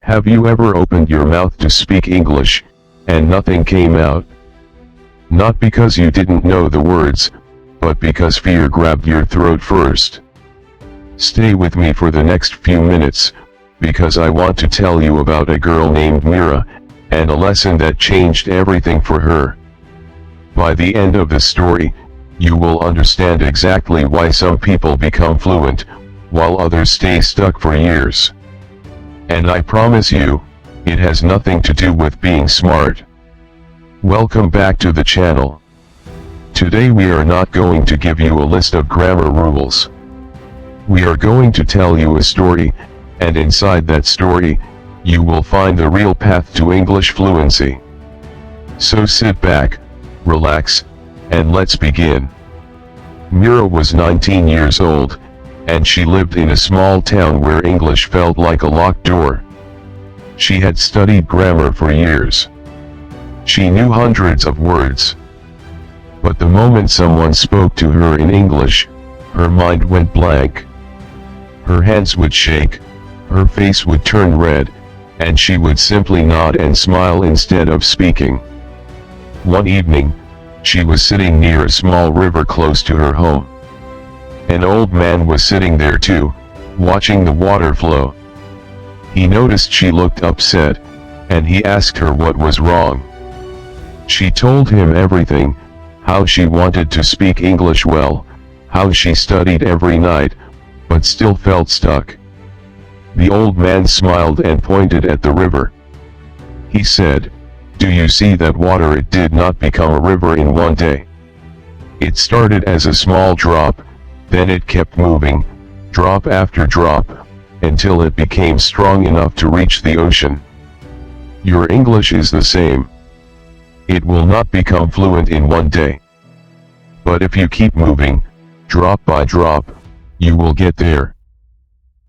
Have you ever opened your mouth to speak English, and nothing came out? Not because you didn't know the words, but because fear grabbed your throat first. Stay with me for the next few minutes, because I want to tell you about a girl named Meera, and a lesson that changed everything for her. By the end of the story, you will understand exactly why some people become fluent, while others stay stuck for years. And I promise you, it has nothing to do with being smart. Welcome back to the channel. Today we are not going to give you a list of grammar rules. We are going to tell you a story, and inside that story, you will find the real path to English fluency. So sit back, relax, and let's begin. Meera was 19 years old, and she lived in a small town where English felt like a locked door. She had studied grammar for years. She knew hundreds of words. But the moment someone spoke to her in English, her mind went blank. Her hands would shake, her face would turn red, and she would simply nod and smile instead of speaking. One evening, she was sitting near a small river close to her home. An old man was sitting there too, watching the water flow. He noticed she looked upset, and he asked her what was wrong. She told him everything, how she wanted to speak English well, how she studied every night, but still felt stuck. The old man smiled and pointed at the river. He said, "Do you see that water? It did not become a river in one day. It started as a small drop, then it kept moving, drop after drop, until it became strong enough to reach the ocean. Your English is the same. It will not become fluent in one day. But if you keep moving, drop by drop, you will get there."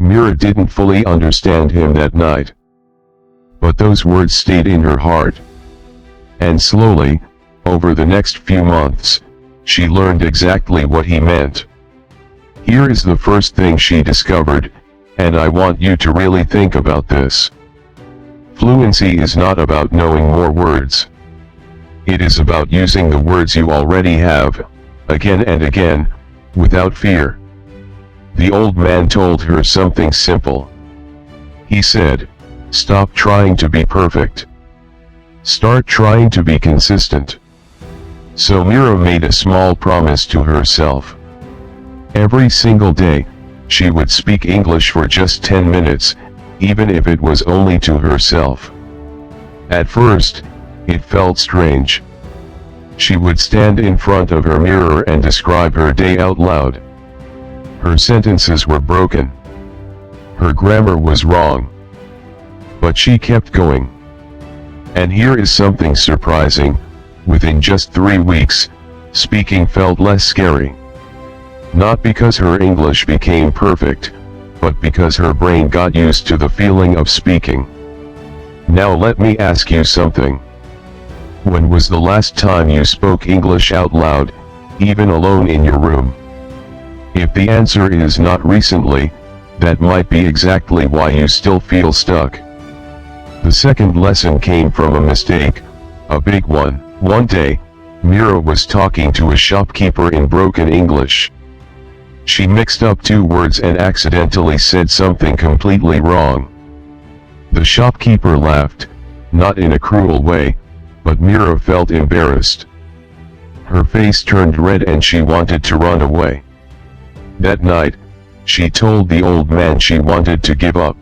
Meera didn't fully understand him that night. But those words stayed in her heart. And slowly, over the next few months, she learned exactly what he meant. Here is the first thing she discovered, and I want you to really think about this. Fluency is not about knowing more words. It is about using the words you already have, again and again, without fear. The old man told her something simple. He said, "Stop trying to be perfect. Start trying to be consistent." So Meera made a small promise to herself. Every single day, she would speak English for just 10 minutes, even if it was only to herself. At first, it felt strange. She would stand in front of her mirror and describe her day out loud. Her sentences were broken. Her grammar was wrong. But she kept going. And here is something surprising: within just 3 weeks, speaking felt less scary. Not because her English became perfect, but because her brain got used to the feeling of speaking. Now let me ask you something. When was the last time you spoke English out loud, even alone in your room? If the answer is not recently, that might be exactly why you still feel stuck. The second lesson came from a mistake, a big one. One day, Meera was talking to a shopkeeper in broken English. She mixed up 2 words and accidentally said something completely wrong. The shopkeeper laughed, not in a cruel way, but Meera felt embarrassed. Her face turned red and she wanted to run away. That night, she told the old man she wanted to give up.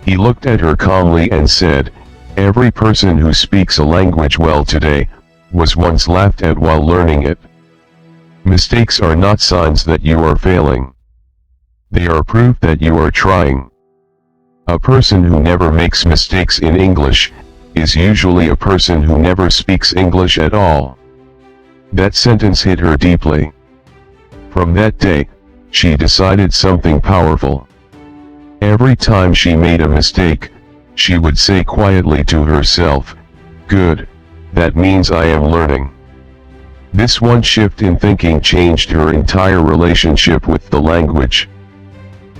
He looked at her calmly and said, "Every person who speaks a language well today, was once laughed at while learning it. Mistakes are not signs that you are failing. They are proof that you are trying. A person who never makes mistakes in English, is usually a person who never speaks English at all." That sentence hit her deeply. From that day, she decided something powerful. Every time she made a mistake, she would say quietly to herself, "Good, that means I am learning." This one shift in thinking changed her entire relationship with the language.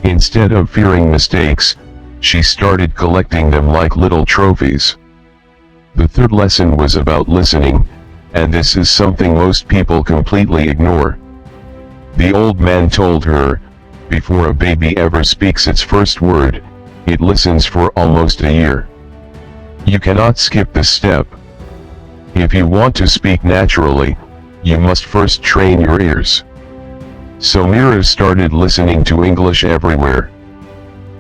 Instead of fearing mistakes, she started collecting them like little trophies. The third lesson was about listening, and this is something most people completely ignore. The old man told her, before a baby ever speaks its first word, it listens for almost a year. You cannot skip this step. If you want to speak naturally, you must first train your ears. So Meera started listening to English everywhere.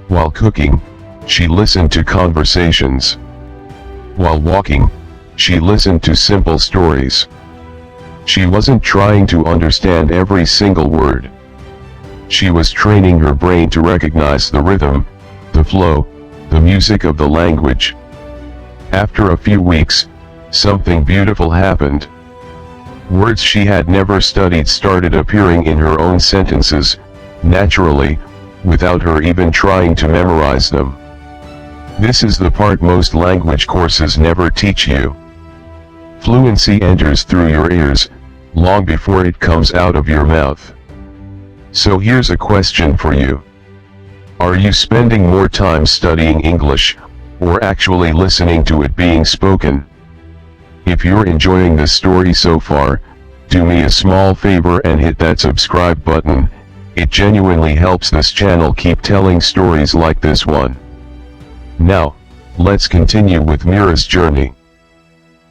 While cooking, she listened to conversations. While walking, she listened to simple stories. She wasn't trying to understand every single word. She was training her brain to recognize the rhythm, the flow, the music of the language. After a few weeks, something beautiful happened. Words she had never studied started appearing in her own sentences, naturally, without her even trying to memorize them. This is the part most language courses never teach you. Fluency enters through your ears, long before it comes out of your mouth. So here's a question for you. Are you spending more time studying English, or actually listening to it being spoken? If you're enjoying this story so far, do me a small favor and hit that subscribe button. It genuinely helps this channel keep telling stories like this one. Now, let's continue with Meera's journey.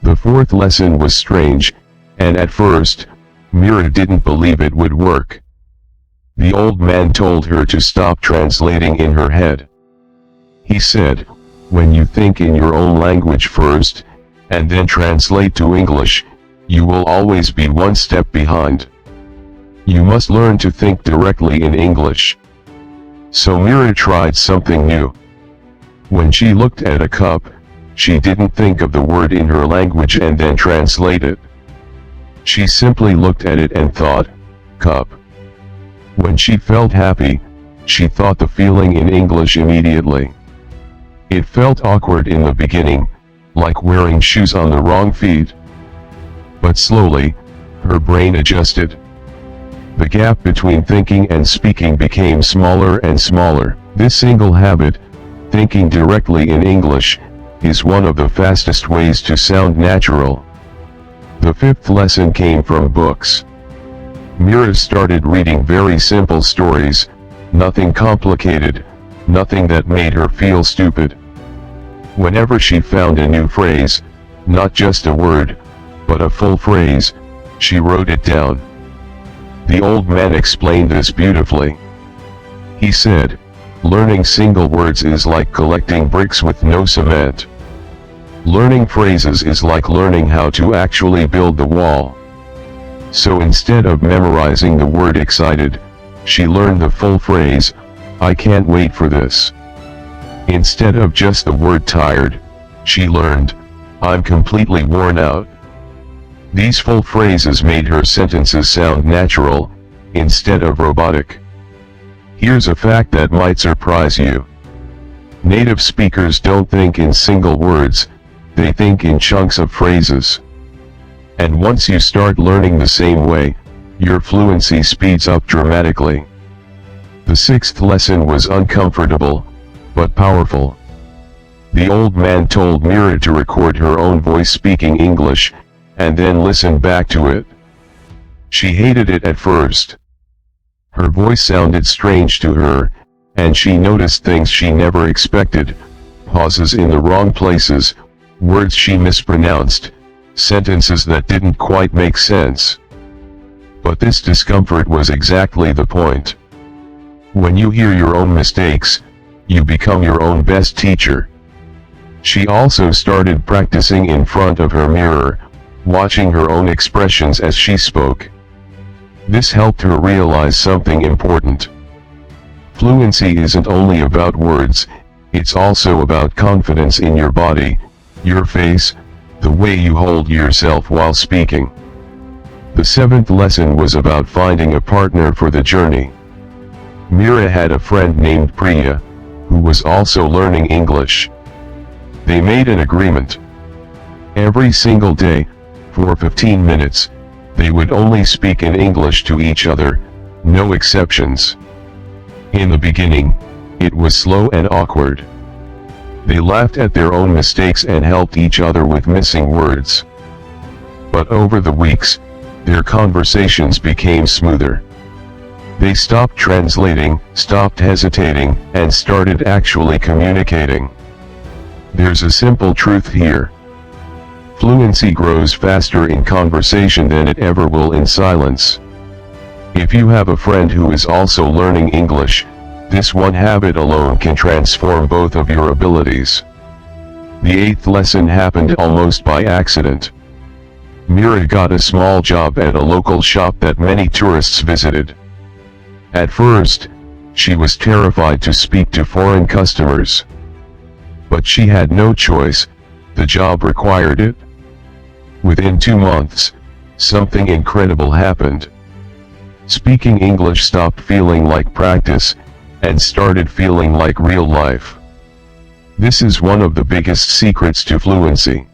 The fourth lesson was strange, and at first, Meera didn't believe it would work. The old man told her to stop translating in her head. He said, when you think in your own language first, and then translate to English, you will always be one step behind. You must learn to think directly in English. So Meera tried something new. When she looked at a cup, she didn't think of the word in her language and then translate it. She simply looked at it and thought, cup. When she felt happy, she thought the feeling in English immediately. It felt awkward in the beginning, like wearing shoes on the wrong feet. But slowly, her brain adjusted. The gap between thinking and speaking became smaller and smaller. This single habit, thinking directly in English, is one of the fastest ways to sound natural. The fifth lesson came from books. Meera started reading very simple stories, nothing complicated, nothing that made her feel stupid. Whenever she found a new phrase, not just a word, but a full phrase, she wrote it down. The old man explained this beautifully. He said, learning single words is like collecting bricks with no cement. Learning phrases is like learning how to actually build the wall. So instead of memorizing the word excited, she learned the full phrase, I can't wait for this. Instead of just the word tired, she learned, I'm completely worn out. These full phrases made her sentences sound natural, instead of robotic. Here's a fact that might surprise you. Native speakers don't think in single words, they think in chunks of phrases. And once you start learning the same way, your fluency speeds up dramatically. The sixth lesson was uncomfortable, but powerful. The old man told Meera to record her own voice speaking English, and then listen back to it. She hated it at first. Her voice sounded strange to her, and she noticed things she never expected, pauses in the wrong places, words she mispronounced, sentences that didn't quite make sense. But this discomfort was exactly the point. When you hear your own mistakes, you become your own best teacher. She also started practicing in front of her mirror, watching her own expressions as she spoke. This helped her realize something important. Fluency isn't only about words, it's also about confidence in your body, your face, the way you hold yourself while speaking. The seventh lesson was about finding a partner for the journey. Meera had a friend named Priya, who was also learning English. They made an agreement. Every single day, for 15 minutes, they would only speak in English to each other, no exceptions. In the beginning, it was slow and awkward. They laughed at their own mistakes and helped each other with missing words. But over the weeks, their conversations became smoother. They stopped translating, stopped hesitating, and started actually communicating. There's a simple truth here. Fluency grows faster in conversation than it ever will in silence. If you have a friend who is also learning English, this one habit alone can transform both of your abilities. The 8th lesson happened almost by accident. Meera got a small job at a local shop that many tourists visited. At first, she was terrified to speak to foreign customers. But she had no choice, the job required it. Within 2 months, something incredible happened. Speaking English stopped feeling like practice, and started feeling like real life. This is one of the biggest secrets to fluency.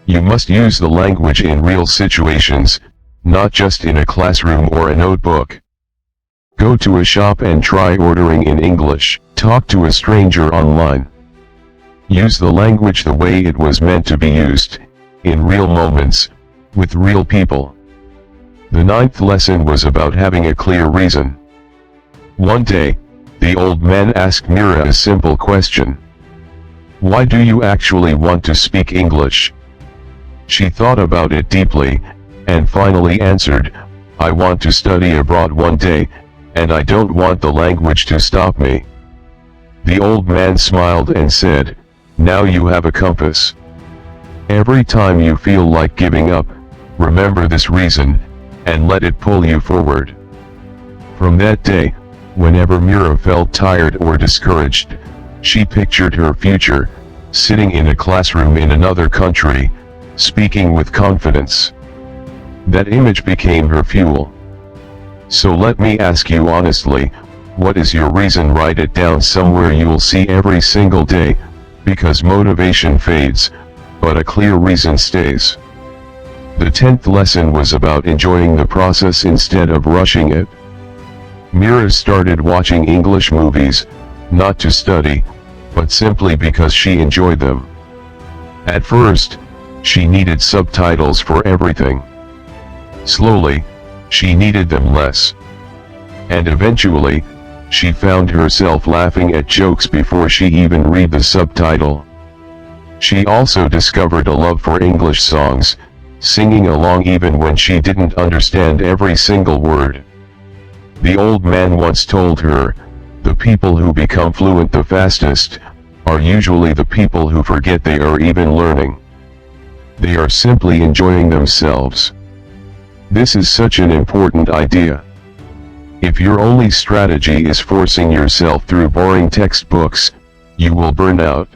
You must use the language in real situations, not just in a classroom or a notebook. Go to a shop and try ordering in English. Talk to a stranger online. Use the language the way it was meant to be used, in real moments, with real people. The 9th lesson was about having a clear reason. One day, the old man asked Meera a simple question. Why do you actually want to speak English? She thought about it deeply, and finally answered, I want to study abroad one day, and I don't want the language to stop me. The old man smiled and said, now you have a compass. Every time you feel like giving up, remember this reason, and let it pull you forward. From that day, whenever Meera felt tired or discouraged, she pictured her future, sitting in a classroom in another country, speaking with confidence. That image became her fuel. So let me ask you honestly, what is your reason? Write it down somewhere you'll see every single day, because motivation fades, but a clear reason stays. The 10th lesson was about enjoying the process instead of rushing it. Meera started watching English movies, not to study, but simply because she enjoyed them. At first, she needed subtitles for everything. Slowly, she needed them less. And eventually, she found herself laughing at jokes before she even read the subtitle. She also discovered a love for English songs, singing along even when she didn't understand every single word. The old man once told her, the people who become fluent the fastest, are usually the people who forget they are even learning. They are simply enjoying themselves. This is such an important idea. If your only strategy is forcing yourself through boring textbooks, you will burn out.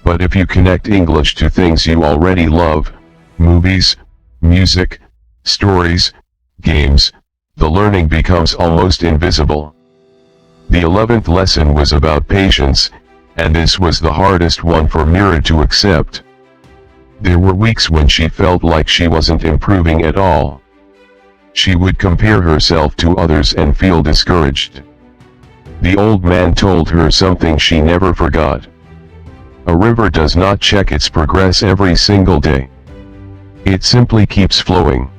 But if you connect English to things you already love, movies, music, stories, games, the learning becomes almost invisible. The 11th lesson was about patience, and this was the hardest one for Meera to accept. There were weeks when she felt like she wasn't improving at all. She would compare herself to others and feel discouraged. The old man told her something she never forgot. A river does not check its progress every single day. It simply keeps flowing.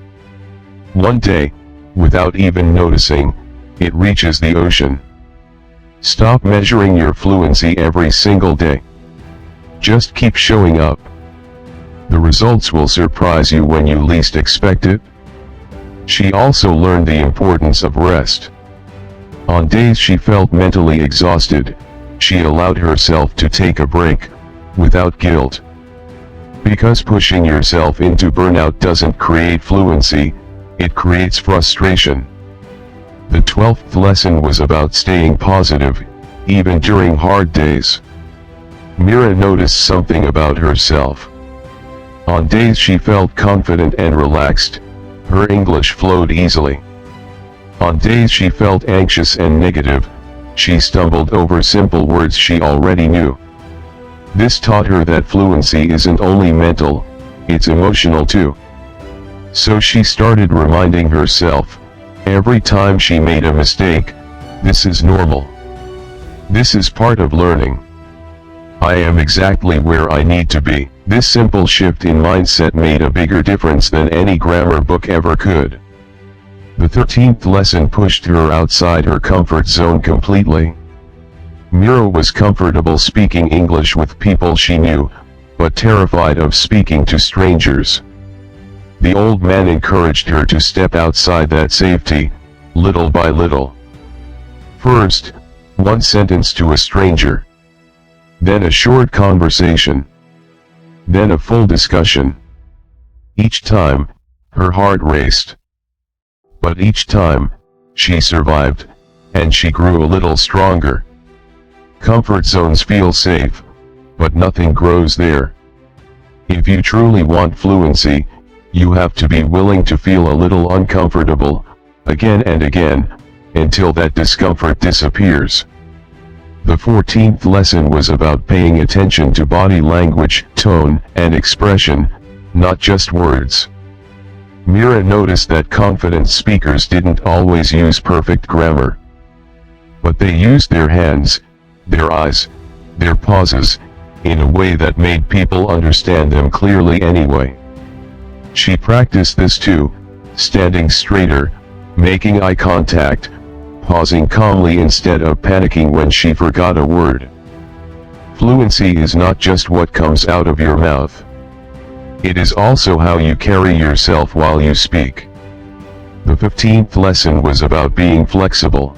One day, without even noticing, it reaches the ocean. Stop measuring your fluency every single day. Just keep showing up. The results will surprise you when you least expect it. She also learned the importance of rest. On days she felt mentally exhausted, she allowed herself to take a break, without guilt. Because pushing yourself into burnout doesn't create fluency, it creates frustration. The 12th lesson was about staying positive, even during hard days. Meera noticed something about herself. On days she felt confident and relaxed, her English flowed easily. On days she felt anxious and negative, she stumbled over simple words she already knew. This taught her that fluency isn't only mental, it's emotional too. So she started reminding herself, every time she made a mistake, this is normal. This is part of learning. I am exactly where I need to be. This simple shift in mindset made a bigger difference than any grammar book ever could. The 13th lesson pushed her outside her comfort zone completely. Meera was comfortable speaking English with people she knew, but terrified of speaking to strangers. The old man encouraged her to step outside that safety, little by little. First, one sentence to a stranger. Then a short conversation. Then a full discussion. Each time, her heart raced. But each time, she survived, and she grew a little stronger. Comfort zones feel safe, but nothing grows there. If you truly want fluency, you have to be willing to feel a little uncomfortable, again and again, until that discomfort disappears. The 14th lesson was about paying attention to body language, tone, and expression, not just words. Meera noticed that confident speakers didn't always use perfect grammar. But they used their hands, their eyes, their pauses, in a way that made people understand them clearly anyway. She practiced this too, standing straighter, making eye contact, pausing calmly instead of panicking when she forgot a word. Fluency is not just what comes out of your mouth. It is also how you carry yourself while you speak. The 15th lesson was about being flexible.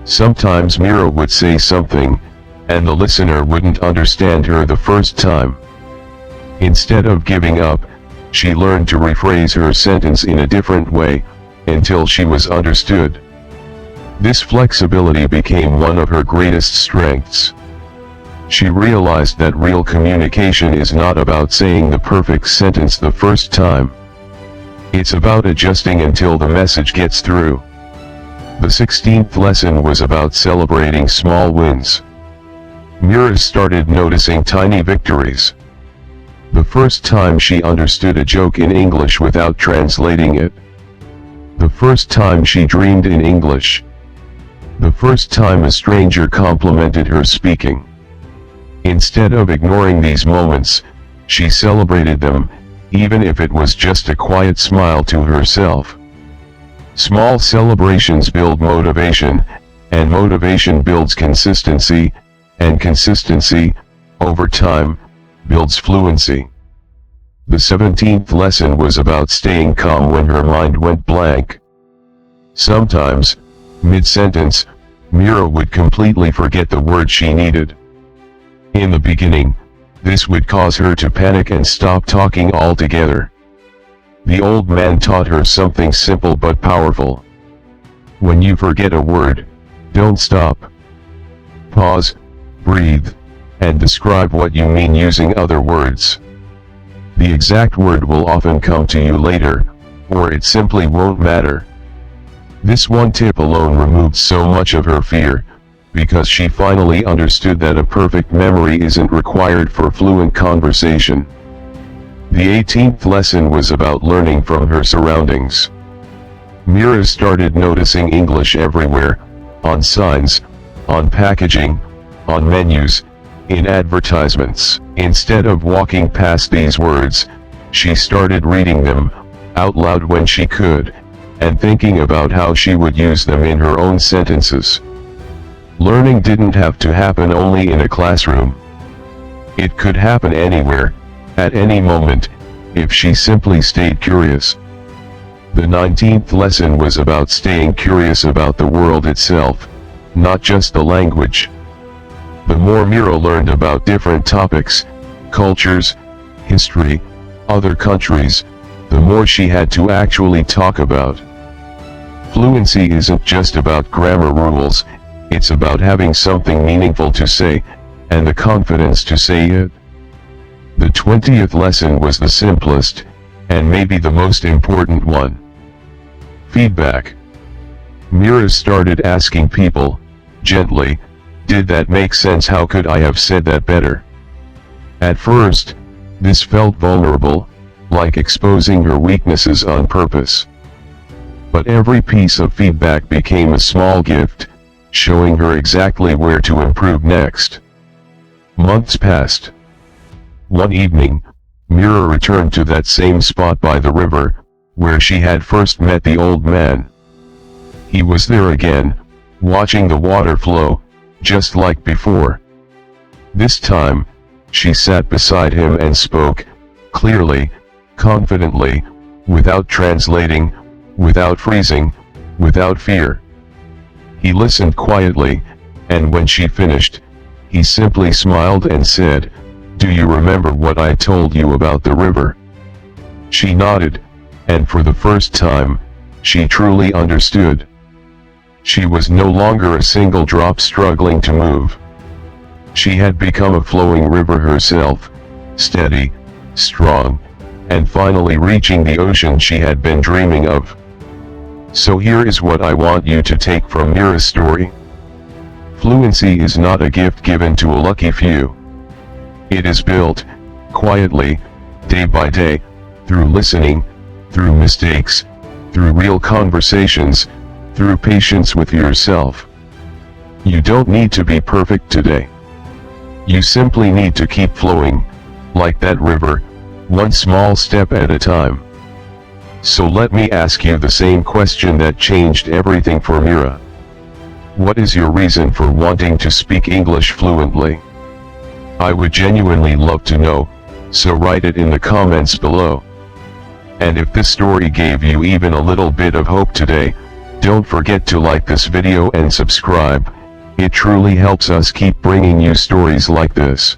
Sometimes Meera would say something, and the listener wouldn't understand her the first time. Instead of giving up, she learned to rephrase her sentence in a different way, until she was understood. This flexibility became one of her greatest strengths. She realized that real communication is not about saying the perfect sentence the first time. It's about adjusting until the message gets through. The 16th lesson was about celebrating small wins. Meera started noticing tiny victories. The first time she understood a joke in English without translating it. The first time she dreamed in English. The first time a stranger complimented her speaking. Instead of ignoring these moments, she celebrated them, even if it was just a quiet smile to herself. Small celebrations build motivation, and motivation builds consistency, and consistency, over time, builds fluency. The 17th lesson was about staying calm when her mind went blank. Sometimes, mid-sentence, Meera would completely forget the word she needed. In the beginning, this would cause her to panic and stop talking altogether. The old man taught her something simple but powerful. When you forget a word, don't stop. Pause, breathe, and describe what you mean using other words. The exact word will often come to you later, or it simply won't matter. This one tip alone removed so much of her fear, because she finally understood that a perfect memory isn't required for fluent conversation. The 18th lesson was about learning from her surroundings. Meera started noticing English everywhere, on signs, on packaging, on menus, in advertisements. Instead of walking past these words, she started reading them, out loud when she could, and thinking about how she would use them in her own sentences. Learning didn't have to happen only in a classroom. It could happen anywhere, at any moment, if she simply stayed curious. The 19th lesson was about staying curious about the world itself, not just the language. The more Meera learned about different topics, cultures, history, other countries, the more she had to actually talk about. Fluency isn't just about grammar rules, it's about having something meaningful to say, and the confidence to say it. The 20th lesson was the simplest, and maybe the most important one. Feedback. Meera started asking people, gently, "Did that make sense? How could I have said that better?" At first, this felt vulnerable, like exposing her weaknesses on purpose. But every piece of feedback became a small gift, showing her exactly where to improve next. Months passed. One evening, Meera returned to that same spot by the river, where she had first met the old man. He was there again, watching the water flow, just like before. This time, she sat beside him and spoke, clearly, confidently, without translating, without freezing, without fear. He listened quietly, and when she finished, he simply smiled and said, "Do you remember what I told you about the river?" She nodded, and for the first time, she truly understood. She was no longer a single drop struggling to move. She had become a flowing river herself, steady, strong, and finally reaching the ocean she had been dreaming of. So here is what I want you to take from Meera's story. Fluency is not a gift given to a lucky few. It is built, quietly, day by day, through listening, through mistakes, through real conversations, through patience with yourself. You don't need to be perfect today. You simply need to keep flowing, like that river, one small step at a time. So let me ask you the same question that changed everything for Meera. What is your reason for wanting to speak English fluently? I would genuinely love to know, so write it in the comments below. And if this story gave you even a little bit of hope today, don't forget to like this video and subscribe. It truly helps us keep bringing you stories like this.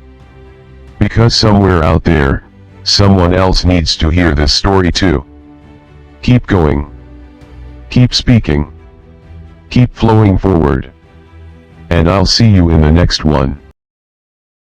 Because somewhere out there, someone else needs to hear this story too. Keep going. Keep speaking. Keep flowing forward. And I'll see you in the next one.